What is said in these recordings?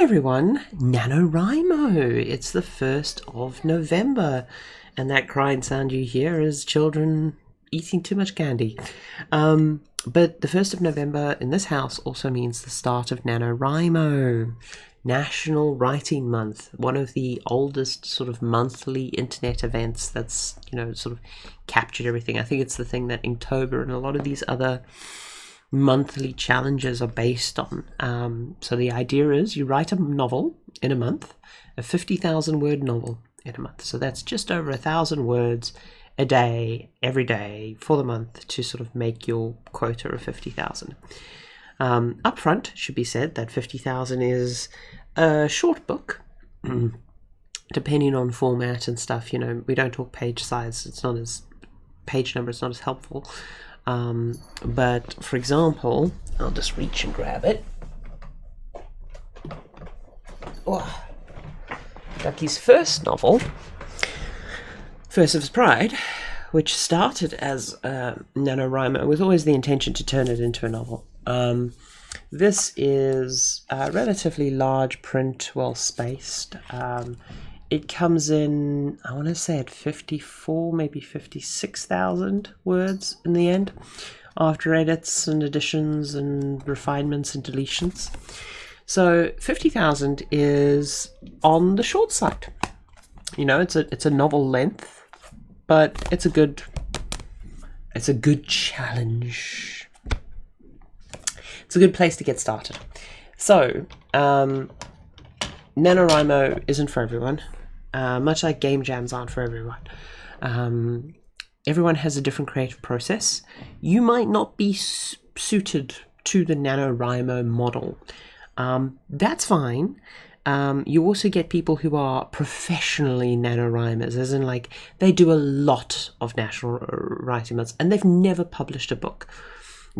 Everyone, Nanowrimo. It's the 1st of November, and that crying sound you hear is children eating too much candy. But the 1st of November in this house also means the start of Nanowrimo, National Writing Month, one of the oldest sort of monthly internet events that's, sort of captured everything. I think it's the thing that Inktober and a lot of these other monthly challenges are based on. So the idea is you write a novel in a month, a 50,000 word novel in a month. So that's just over 1,000 words a day, every day for the month to sort of make your quota of 50,000. Up front, should be said that 50,000 is a short book. Depending on format and stuff, we don't talk page size. It's not as page number. It's not as helpful. But for example, I'll just reach and grab it. Oh. Ducky's first novel, First of His Pride, which started as NaNoWriMo with always the intention to turn it into a novel. This is a relatively large print, well spaced. It comes in, I want to say at 54, maybe 56,000 words in the end, after edits and additions and refinements and deletions. So 50,000 is on the short side. It's a novel length, but it's a good challenge. It's a good place to get started. So, NaNoWriMo isn't for everyone. Much like game jams aren't for everyone. Everyone has a different creative process. You might not be suited to the NaNoWriMo model. That's fine. You also get people who are professionally NaNoWriMers, as in like they do a lot of national writing months and they've never published a book.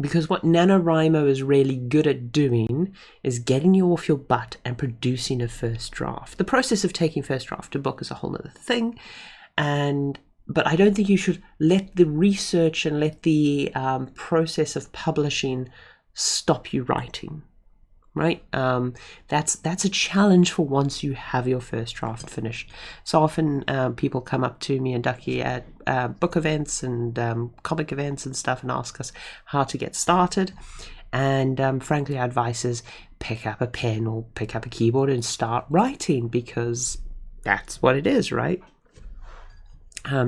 Because what NaNoWriMo is really good at doing is getting you off your butt and producing a first draft. The process of taking first draft to book is a whole other thing, but I don't think you should let the research and let the process of publishing stop you writing. Right? That's a challenge for once you have your first draft finished. So often people come up to me and Ducky at book events and comic events and stuff and ask us how to get started. And frankly, our advice is pick up a pen or pick up a keyboard and start writing, because that's what it is, right?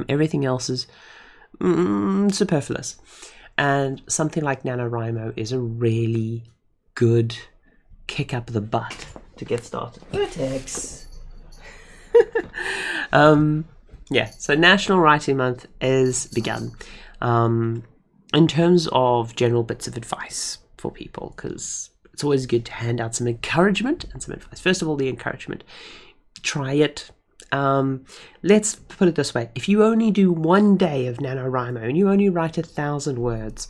Everything else is superfluous. And something like NaNoWriMo is a really good kick up the butt to get started. Vertex. So National Writing Month is begun. In terms of general bits of advice for people, because it's always good to hand out some encouragement and some advice. First of all, the encouragement. Try it. Let's put it this way. If you only do one day of NaNoWriMo and you only write 1,000 words,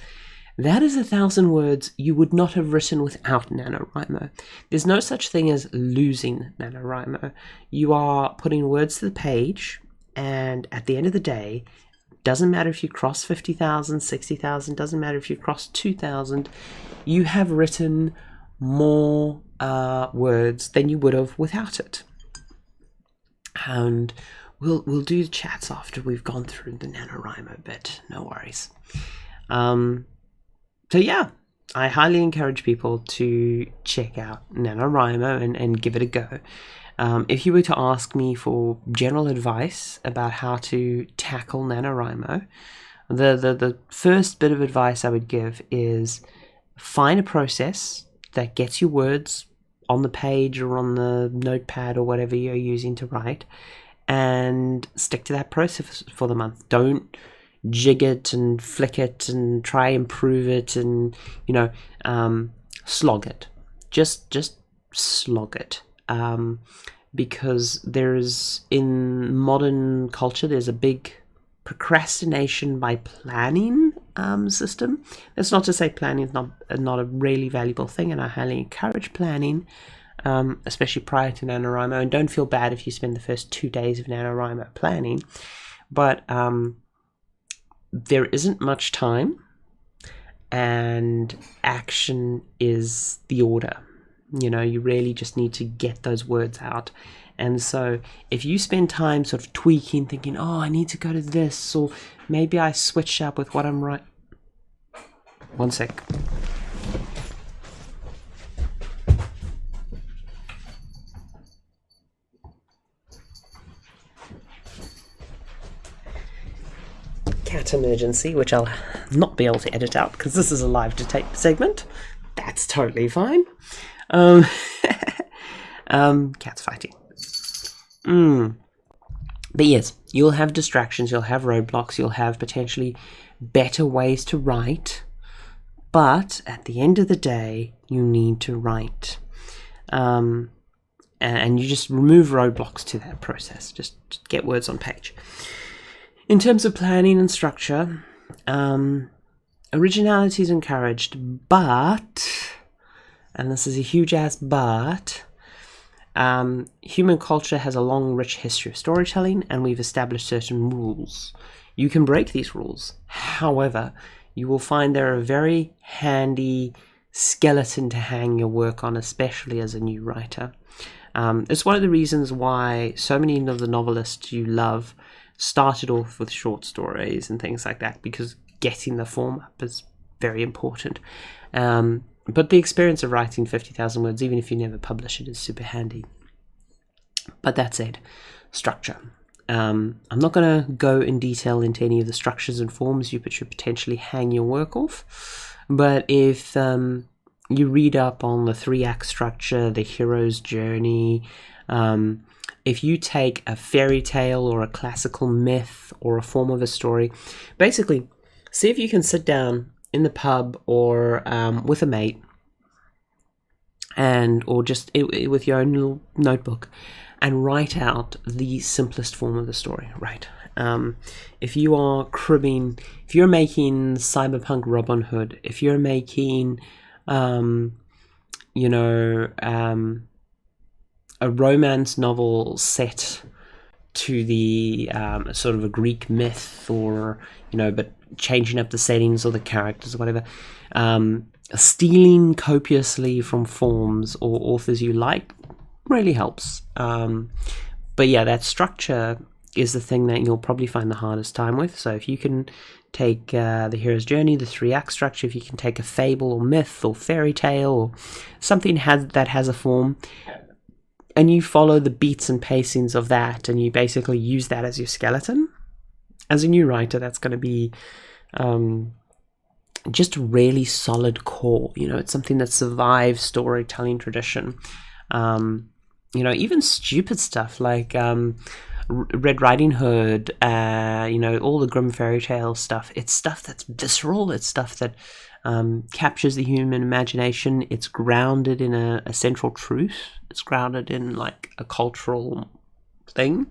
that is 1,000 words you would not have written without NaNoWriMo. There's no such thing as losing NaNoWriMo. You are putting words to the page, and at the end of the day, doesn't matter if you cross 50,000, 60,000, doesn't matter if you cross 2,000, you have written more words than you would have without it. And we'll do chats after we've gone through the NaNoWriMo bit, no worries. So yeah, I highly encourage people to check out NaNoWriMo and give it a go. If you were to ask me for general advice about how to tackle NaNoWriMo, the first bit of advice I would give is find a process that gets your words on the page or on the notepad or whatever you're using to write, and stick to that process for the month. Don't jig it and flick it and try improve it and slog it. Just slog it, because there's, in modern culture, there's a big procrastination by planning system. That's not to say planning is not a really valuable thing, and I highly encourage planning, especially prior to NaNoWriMo. And don't feel bad if you spend the first 2 days of NaNoWriMo planning, but there isn't much time, and action is the order. You really just need to get those words out. And so if you spend time sort of tweaking, thinking, oh, I need to go to this, or maybe I switch up with what I'm right. One sec. Cat emergency, which I'll not be able to edit out because this is a live to tape segment. That's totally fine. Cats fighting. But yes, you'll have distractions, you'll have roadblocks, you'll have potentially better ways to write, but at the end of the day, you need to write. And you just remove roadblocks to that process. Just get words on page. In terms of planning and structure, originality is encouraged, but, and this is a huge ass but, human culture has a long, rich history of storytelling, and we've established certain rules. You can break these rules. However, you will find they're a very handy skeleton to hang your work on, especially as a new writer. It's one of the reasons why so many of the novelists you love started off with short stories and things like that, because getting the form up is very important. But the experience of writing 50,000 words, even if you never publish it, is super handy. But that said, structure. I'm not going to go in detail into any of the structures and forms you should potentially hang your work off. But if you read up on the 3-act structure, the hero's journey, if you take a fairy tale or a classical myth or a form of a story, basically see if you can sit down in the pub or with a mate, or just with your own little notebook, and write out the simplest form of the story. Right. If you are cribbing, if you're making cyberpunk Robin Hood, if you're making, a romance novel set to the sort of a Greek myth, or but changing up the settings or the characters or whatever, stealing copiously from forms or authors you like really helps. But yeah, that structure is the thing that you'll probably find the hardest time with. So if you can take the hero's journey, the 3-act structure, if you can take a fable or myth or fairy tale or something that has a form, and you follow the beats and pacings of that, and you basically use that as your skeleton, as a new writer, that's going to be just a really solid core. It's something that survives storytelling tradition. Even stupid stuff like Red Riding Hood, all the Grimm fairy tale stuff. It's stuff that's visceral. It's stuff that captures the human imagination. It's grounded in a central truth. It's grounded in like a cultural thing.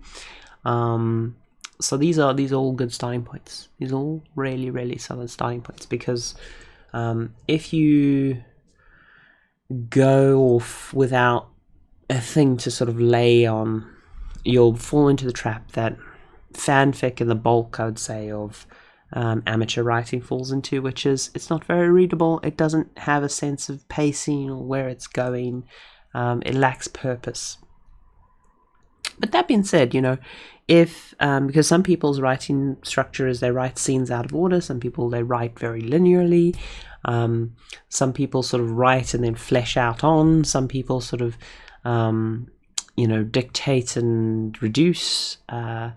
So these are all good starting points. These are all really, really solid starting points, because if you go off without a thing to sort of lay on, you'll fall into the trap that fanfic and the bulk, I would say, of amateur writing falls into, which is it's not very readable. It doesn't have a sense of pacing or where it's going. It lacks purpose. But that being said, if because some people's writing structure is they write scenes out of order, some people they write very linearly, some people sort of write and then flesh out on, some people sort of dictate and reduce. I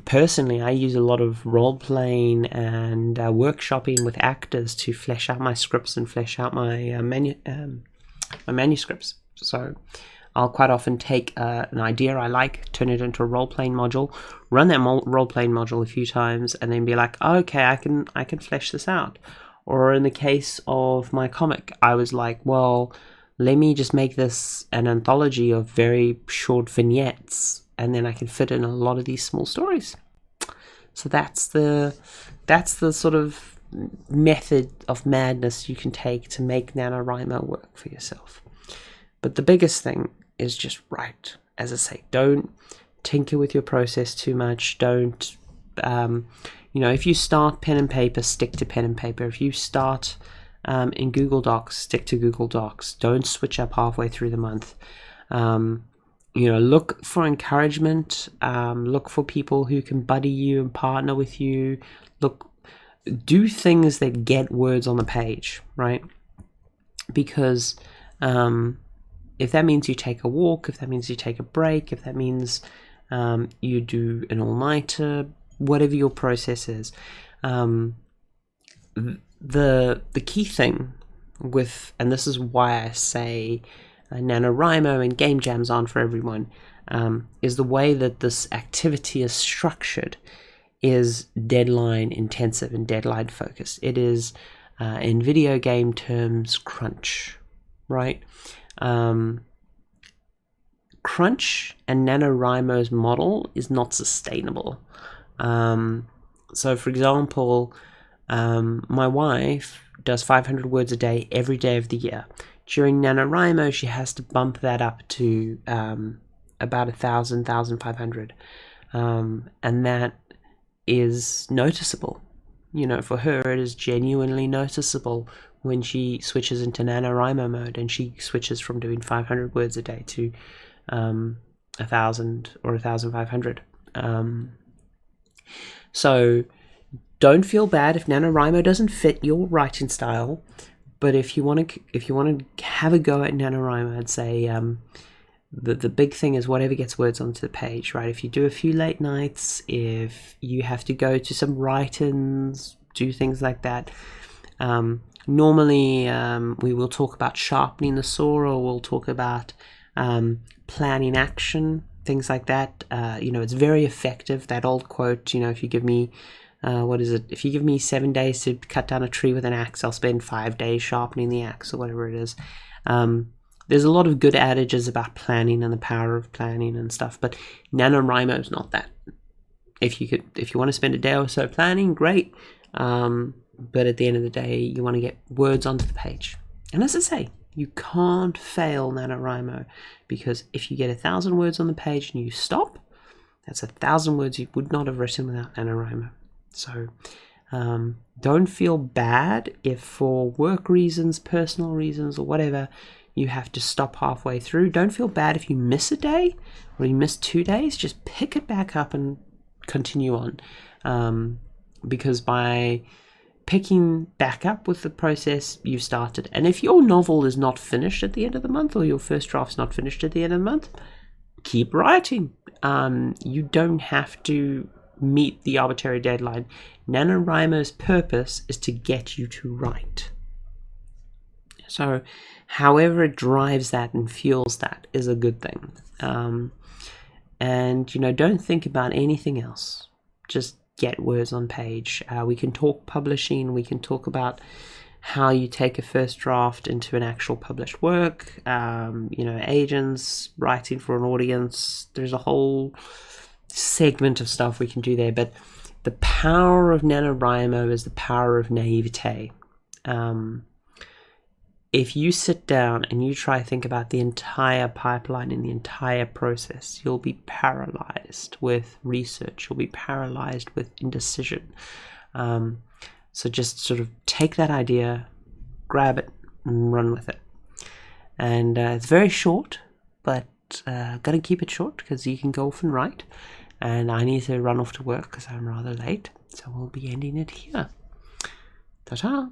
personally use a lot of role playing and workshopping with actors to flesh out my scripts and flesh out my my manuscripts. So I'll quite often take an idea I like, turn it into a role-playing module, run that role-playing module a few times, and then be like, oh, okay, I can flesh this out. Or in the case of my comic, I was like, well, let me just make this an anthology of very short vignettes, and then I can fit in a lot of these small stories. So that's the sort of method of madness you can take to make NaNoWriMo work for yourself. But the biggest thing is just write. As I say, don't tinker with your process too much. Don't, if you start pen and paper, stick to pen and paper. If you start in Google Docs, stick to Google Docs. Don't switch up halfway through the month. Look for encouragement. Look for people who can buddy you and partner with you. Do things that get words on the page, right? Because if that means you take a walk, if that means you take a break, if that means you do an all-nighter, whatever your process is, the key thing with, and this is why I say NaNoWriMo and game jams aren't for everyone, is the way that this activity is structured is deadline intensive and deadline focused. It is, in video game terms, crunch, right? Crunch and NaNoWriMo's model is not sustainable. So for example, my wife does 500 words a day every day of the year. During NaNoWriMo, she has to bump that up to about 1,000, 1,500. And that is noticeable. For her, it is genuinely noticeable when she switches into NaNoWriMo mode and she switches from doing 500 words a day to 1,000 or 1,500. So don't feel bad if NaNoWriMo doesn't fit your writing style, but if you want to have a go at NaNoWriMo, I'd say the big thing is whatever gets words onto the page, right? If you do a few late nights, if you have to go to some write-ins, do things like that. Normally, we will talk about sharpening the saw, or we'll talk about planning action, things like that. It's very effective. That old quote, if you give me, if you give me 7 days to cut down a tree with an axe, I'll spend 5 days sharpening the axe, or whatever it is. There's a lot of good adages about planning and the power of planning and stuff, but NaNoWriMo is not that. If you want to spend a day or so planning, great. But at the end of the day, you want to get words onto the page. And as I say, you can't fail NaNoWriMo, because if you get 1,000 words on the page and you stop, that's 1,000 words you would not have written without NaNoWriMo. So don't feel bad if for work reasons, personal reasons, or whatever, you have to stop halfway through. Don't feel bad if you miss a day or you miss 2 days. Just pick it back up and continue on. Because by picking back up with the process, you've started. And if your novel is not finished at the end of the month, or your first draft's not finished at the end of the month, keep writing. You don't have to meet the arbitrary deadline. NaNoWriMo's purpose is to get you to write. So however it drives that and fuels that is a good thing. And don't think about anything else. Just get words on page. We can talk publishing. We can talk about how you take a first draft into an actual published work. Agents, writing for an audience. There's a whole segment of stuff we can do there. But the power of NaNoWriMo is the power of naivete. If you sit down and you try to think about the entire pipeline and the entire process, you'll be paralyzed with research. You'll be paralyzed with indecision. So just sort of take that idea, grab it, and run with it. And it's very short, but got to keep it short because you can go off and write. And I need to run off to work because I'm rather late. So we'll be ending it here. Ta-ta!